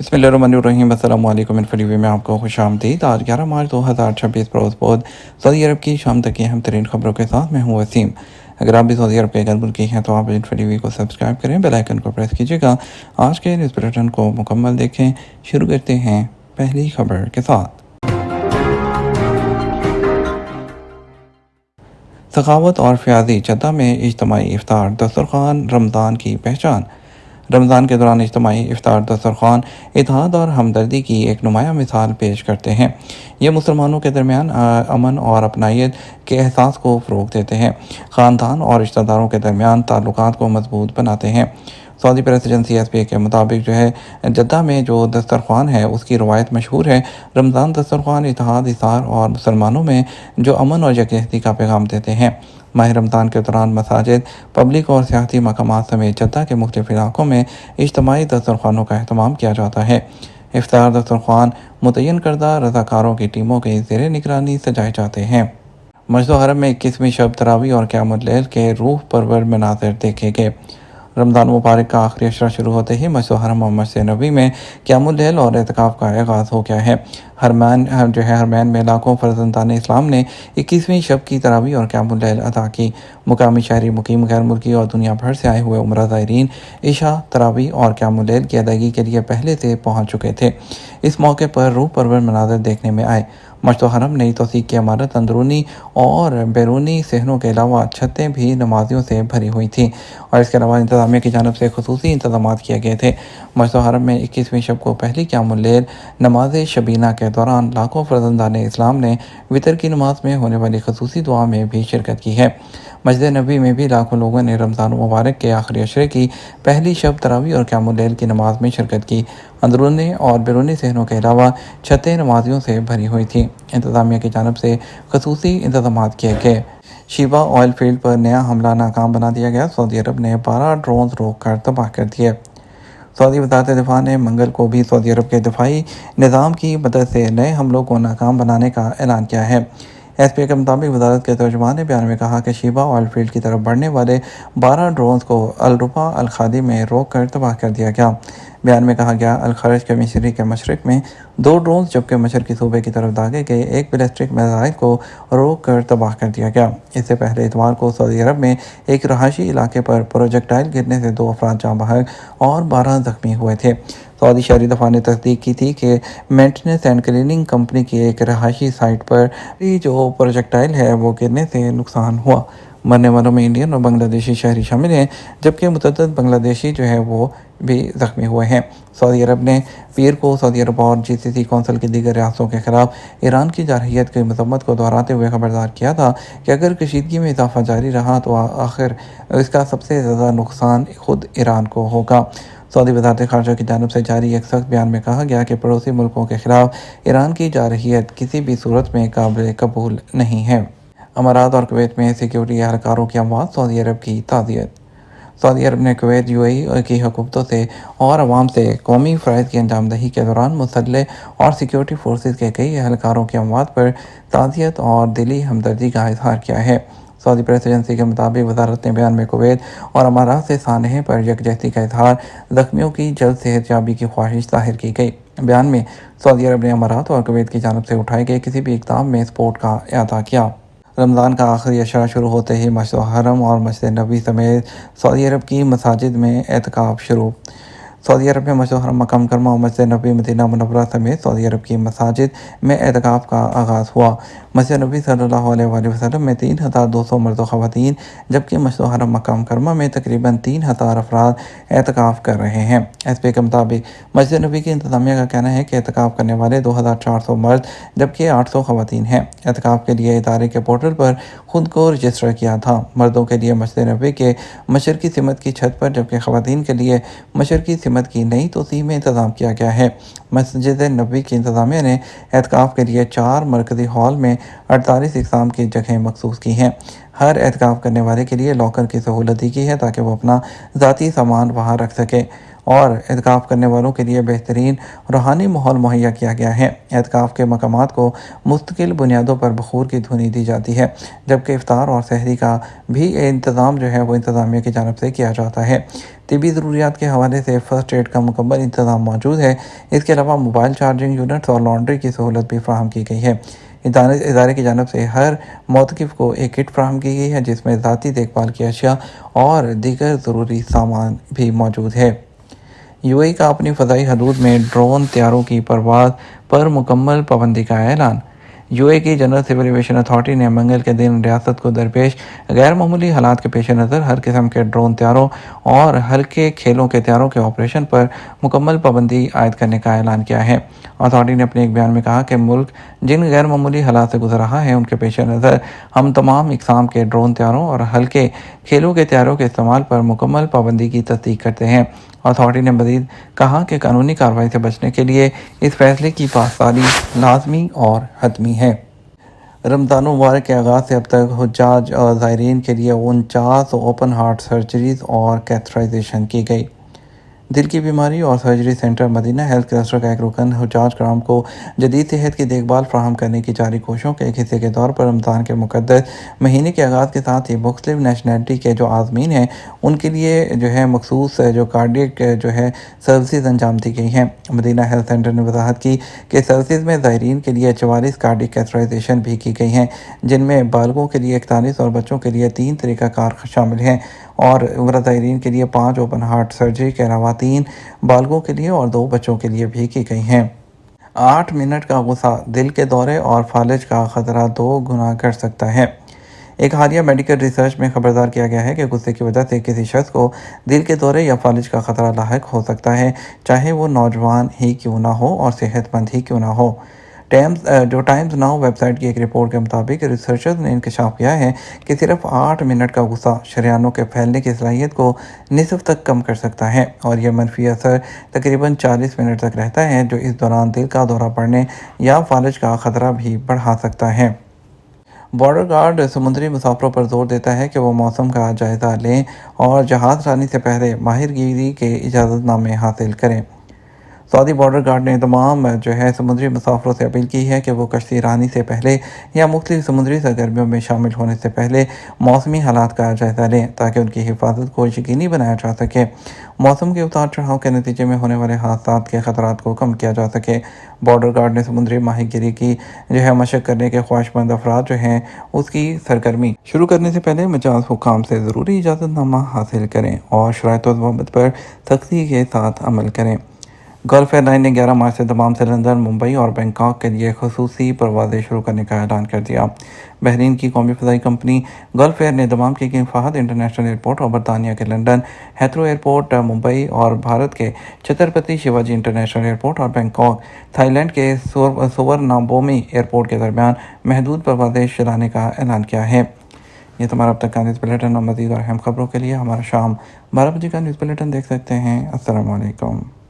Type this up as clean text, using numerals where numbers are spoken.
बिस्मिल्लाहिर्रहमानिर्रहीम। अस्सलाम वालेकुम। वीडियो में आपको खुश आमदीद। आज 11 मार्च 2026 रोज़ बहुत सऊदी अरब की शाम तक की अहम तरीन खबरों के साथ मैं हूँ वसीम। अगर आप भी सऊदी अरब के गैर मुल्की हैं तो आप इस वीडियो को सब्सक्राइब करें, बेल आइकन को प्रेस कीजिएगा। आज के न्यूज़ बुलेटिन को मुकम्मल देखें। शुरू करते हैं पहली खबर के साथ। सखावत और फ़याज़ी जद्दा में इज्तिमाई इफ्तार दस्तरखान रमज़ान की पहचान। रमज़ान के दौरान इज्तिमाई इफ्तार दस्तरखान इत्तेहाद और हमदर्दी की एक नुमायाँ मिसाल पेश करते हैं। ये मुसलमानों के दरमियान अमन और अपनायत के एहसास को फ़रोग़ देते हैं, ख़ानदान और रिश्तेदारों के दरमियान ताल्लुकात को मजबूत बनाते हैं। सऊदी प्रेस एजेंसी एसपीए के मुताबिक जद्दा में जो दस्तरखान है उसकी रवायत मशहूर है। रमज़ान दस्तरखान इत्तेहाद, इसार और मुसलमानों में जो अमन और यकजहती का पैगाम देते हैं। माह रमज़ान के दौरान मसाजिद, पब्लिक और सियासी मकामात समेत जद्दा के मुख्तलिफ इलाकों में इज्तिमाई दस्तरखानों का अहतमाम किया जाता है। इफ्तार दस्तरखान मुतय्यन करदा रज़ाकारों की टीमों के ज़ेर निगरानी सजाए जाते हैं। मस्जिद हरम में 21वीं शब तरावी और क़यामुल लैल के रूह परवर मनाज़िर देखे गए। रमज़ान मुबारक का आखिरी अशरा शुरू होते ही मस्जिद हरम और मस्जिद नबी में क़यामुल लैल और एतिकाफ़ का आगाज़ हो गया है। हरमैन में लाखों फ़र्ज़ंदान इस्लाम ने 21वीं शब की तरावी और क़यामुल लैल अदा की। मुकामी शहरी, मुकीम, गैर मुल्की और दुनिया भर से आए हुए उम्रा ज़ायरीन इशा, तरावी और क़यामुल लैल की अदायगी के लिए पहले से पहुँच चुके थे। इस मौके पर रूह परवर मनाज़िर देखने में आए। मस्जिद हरम नई तौसीक़ की इमारत अंदरूनी और बैरूनी सहनों के अलावा छतें भी नमाजियों से भरी हुई थीं और इसके अलावा इंतज़ामिया की जानिब से खुसूसी इंतज़ामात किए गए थे। मस्जिद हरम में 21वीं शब को पहली क़यामुल लैल नमाज शबीना के दौरान लाखों फ़र्ज़ंदान इस्लाम ने वितर की नमाज में होने वाली खुसूसी दुआ में भी शिरकत की है। मस्जिद नबी में भी लाखों लोगों ने रमज़ान मुबारक के आखिरी अशरे की पहली शब तरावी और क़यामुल लैल की नमाज में शिरकत की। अंदरूनी और बैरूनी सहनों के अलावा छतें नमाजियों से भरी हुई थीं। इंतज़ामिया की जानिब से खुसूसी इंतज़ामात किए गए। शीबा ऑयल फील्ड पर नया हमला नाकाम बना दिया गया। सऊदी अरब ने 12 ड्रोन रोक कर तबाह कर दिए। सऊदी वज़ारत दिफ़ा ने मंगल को भी सऊदी अरब के दिफाई निज़ाम की मदद से नए हमलों को नाकाम बनाने का ऐलान किया है। एसपीए के मुताबिक वज़ारत के तर्जुमान ने बयान में कहा कि शीबा ऑयल फील्ड की तरफ बढ़ने वाले 12 ड्रोन को अल-रुफ़ा अल-खादी में रोक कर तबाह कर दिया गया। बयान में कहा गया, अल-खरज के मिस्री के मशरक़ में 2 ड्रोन जबकि मशरक़ी सूबे की तरफ दागे गए एक बैलिस्टिक मिसाइल को रोक कर तबाह कर दिया गया। इससे पहले इतवार को सऊदी अरब में एक रहायशी इलाके पर प्रोजेक्टाइल गिरने से 2 अफराद जाँ बहक और 12 ज़ख्मी हुए थे। सऊदी शहरी दफ़ा ने तस्दीक की थी कि मेंटेनेंस एंड क्लीनिंग कंपनी की एक रहायशी साइट पर जो प्रोजेक्टाइल है वो गिरने से नुकसान हुआ। मरने वालों में इंडियन और बांग्लादेशी शहरी शामिल हैं, जबकि मुतअद्दिद बांग्लादेशी वो भी ज़ख्मी हुए हैं। सऊदी अरब ने पीर को सऊदी अरब और जीसीसी कौंसिल की दीगर रियासतों के खिलाफ ईरान की जारहियत की मजम्मत को दोहराते हुए खबरदार किया था कि अगर कशीदगी में इजाफा जारी रहा तो आखिर इसका सबसे ज़्यादा नुकसान खुद ईरान को होगा। सऊदी वज़ारत ख़ारजा की जानिब से जारी एक सख्त बयान में कहा गया कि पड़ोसी मुल्कों के खिलाफ ईरान की जारहियत किसी भी सूरत में काबिल कबूल नहीं है। अमारात और कुवैत में सिक्योरिटी एहलकारों की अमवात, सऊदी अरब की ताज़ियत। सऊदी अरब ने कुवैत, यूएई की हुकूमतों से और अवाम से कौमी फ़राइज़ की अंजामदही के दौरान मुसल्लह और सिक्योरिटी फोर्सेस के कई एहलकारों की अमवात पर ताज़ियत और दिली हमदर्दी का इज़हार किया है। सऊदी प्रेस एजेंसी के मुताबिक वज़ारत ने बयान में कुवैत और अमारात से सानहे पर यकजहती का इज़हार, ज़ख्मियों की जल्द सेहतयाबी की ख्वाहिश ज़ाहिर की गई। बयान में सऊदी अरब ने अमारात और कुवैत की जानिब से उठाए गए किसी भी इक़दाम में सपोर्ट का अदा किया। रमज़ान का आखिरी अशरा शुरू होते ही मस्जिद हरम और मस्जिद नबी समेत सऊदी अरब की मसाजिद में एतिकाफ़ शुरू। सऊदी अरब में मस्जिद हरम, मक्का मुकर्रमा और मस्जिद नबी मदीना मुनव्वरा समेत सऊदी अरब की मसाजिद में एतिकाफ़ का आगाज़ हुआ। मस्जिद नबी सल्लल्लाहु अलैहि वसल्लम में 3200 मर्द व ख़वातीन, जबकि मस्जिद हरम मक्का मुकर्रमा में तकरीबन 3000 अफराद एतिकाफ़ कर रहे हैं। एसपी के मुताबिक मस्जिद नबी की इंतज़ामिया का कहना है कि एतिकाफ़ करने वाले 2400 मर्द जबकि 800 ख़वातीन हैं। एतिकाफ़ के लिए इदारे के पोर्टल पर खुद को रजिस्टर किया था। मर्दों के लिए मस्जिद नबी के मशरक़ी सिमत की छत पर, जबकि ख़वातीन के लिए मशरक़ी सिमत की नई तोसी में इंतज़ाम किया गया है। मस्जिद नबी की इंतज़ामिया ने एतिकाफ़ के लिए 4 मरकज़ी हॉल में 48 इक़साम की जगहें मखसूस की हैं। हर एतिकाफ़ करने वाले के लिए लॉकर की सहूलत दी गई है ताकि वो अपना ज़ाती सामान वहाँ रख सके। اور اعتکاف کرنے والوں کے لیے بہترین روحانی ماحول مہیا کیا گیا ہے۔ اعتکاف کے مقامات کو مستقل بنیادوں پر بخور کی دھونی دی جاتی ہے، جبکہ افطار اور سحری کا بھی انتظام جو ہے وہ انتظامیہ کی جانب سے کیا جاتا ہے۔ طبی ضروریات کے حوالے سے فرسٹ ایڈ کا مکمل انتظام موجود ہے۔ اس کے علاوہ موبائل چارجنگ یونٹس اور لانڈری کی سہولت بھی فراہم کی گئی ہے۔ ادارے کی جانب سے ہر معتکف کو ایک کٹ فراہم کی گئی ہے جس میں ذاتی دیکھ بھال کی اشیاء اور دیگر ضروری سامان بھی موجود ہے۔ یو اے کا اپنی فضائی حدود میں ڈرون طیاروں کی پرواز پر مکمل پابندی کا اعلان۔ یو اے کی جنرل سول ایویشن اتھارٹی نے منگل کے دن ریاست کو درپیش غیر معمولی حالات کے پیش نظر ہر قسم کے ڈرون طیاروں اور ہلکے کھیلوں کے طیاروں کے آپریشن پر مکمل پابندی عائد کرنے کا اعلان کیا ہے۔ اتھارٹی نے اپنے ایک بیان میں کہا کہ ملک جن غیر معمولی حالات سے گزر رہا ہے ان کے پیش نظر ہم تمام اقسام کے ڈرون طیاروں اور ہلکے کھیلوں کے طیاروں کے استعمال پر مکمل پابندی کی تصدیق کرتے ہیں۔ اتھارٹی نے مزید کہا کہ قانونی کارروائی سے بچنے کے لیے اس فیصلے کی پاسداری لازمی اور حتمی ہے۔ رمضان المبارک کے آغاز سے اب تک حجاج اور زائرین کے لیے 49 اوپن ہارٹ سرجریز اور کیتھرائزیشن کی گئی۔ دل کی بیماری اور سرجری سینٹر مدینہ ہیلتھ کلسٹر کا ایک رکن حجاج کرام کو جدید صحت کی دیکھ بھال فراہم کرنے کی جاری کوششوں کے ایک حصے کے طور پر رمضان کے مقدس مہینے کے آغاز کے ساتھ ہی مختلف نیشنلٹی کے جو عازمین ہیں ان کے لیے جو ہے مخصوص جو کارڈیک جو ہے سروسز انجام دی گئی ہیں۔ مدینہ ہیلتھ سینٹر نے وضاحت کی کہ سروسز میں زائرین کے لیے 44 کارڈیک کیتھرائزیشن بھی کی گئی ہیں، جن میں بالغوں کے لیے 41 اور بچوں کے لیے 3 طریقہ کار شامل ہیں، اور عمرہ زائرین کے لیے 5 اوپن ہارٹ سرجری کے علاوہ 3 بالغوں کے لیے اور 2 بچوں کے لیے بھی کی گئی ہیں۔ 8 منٹ کا غصہ دل کے دورے اور فالج کا خطرہ 2 گنا کر سکتا ہے۔ ایک حالیہ میڈیکل ریسرچ میں خبردار کیا گیا ہے کہ غصے کی وجہ سے کسی شخص کو دل کے دورے یا فالج کا خطرہ لاحق ہو سکتا ہے، چاہے وہ نوجوان ہی کیوں نہ ہو اور صحت مند ہی کیوں نہ ہو۔ ٹائمز ناؤ ویب سائٹ کی ایک رپورٹ کے مطابق ریسرچرز نے انکشاف کیا ہے کہ صرف 8 منٹ کا غصہ شریانوں کے پھیلنے کی صلاحیت کو نصف تک کم کر سکتا ہے، اور یہ منفی اثر تقریباً 40 منٹ تک رہتا ہے، جو اس دوران دل کا دورہ پڑنے یا فالج کا خطرہ بھی بڑھا سکتا ہے۔ بارڈر گارڈ سمندری مسافروں پر زور دیتا ہے کہ وہ موسم کا جائزہ لیں اور جہاز رانی سے پہلے ماہر گیری کے اجازت نامے حاصل کریں۔ سعودی بارڈر گارڈ نے تمام سمندری مسافروں سے اپیل کی ہے کہ وہ کشتی رانی سے پہلے یا مختلف سمندری سرگرمیوں میں شامل ہونے سے پہلے موسمی حالات کا جائزہ لیں تاکہ ان کی حفاظت کو یقینی بنایا جا سکے، موسم کے اتار چڑھاؤ کے نتیجے میں ہونے والے حادثات کے خطرات کو کم کیا جا سکے۔ بارڈر گارڈ نے سمندری ماہی گیری کی مشق کرنے کے خواہش مند افراد اس کی سرگرمی شروع کرنے سے پہلے مجاز حکام سے ضروری اجازت نامہ حاصل کریں اور شرائط و ضوابط پر سختی کے ساتھ عمل کریں۔ گلف ایئر لائن نے 11 مارچ سے دمام سے لندن، ممبئی اور بینکاک کے لیے خصوصی پروازیں شروع کرنے کا اعلان کر دیا۔ بحرین کی قومی فضائی کمپنی گلف ایئر نے دمام کے کنگ فہد انٹرنیشنل ایئرپورٹ اور برطانیہ کے لندن ہیتھرو ایئرپورٹ ممبئی اور بھارت کے چھترپتی شیواجی انٹرنیشنل ایئرپورٹ اور بینکاک، تھائی لینڈ کے سورنابھومی ایئرپورٹ کے درمیان محدود پروازیں چلانے کا اعلان کیا ہے۔ یہ تمہارا اب تک کا نیوز بلیٹن، اور مزید اور اہم خبروں کے لیے ہمارا شام 12 بجے کا نیوز بلیٹن دیکھ سکتے ہیں۔ السلام علیکم۔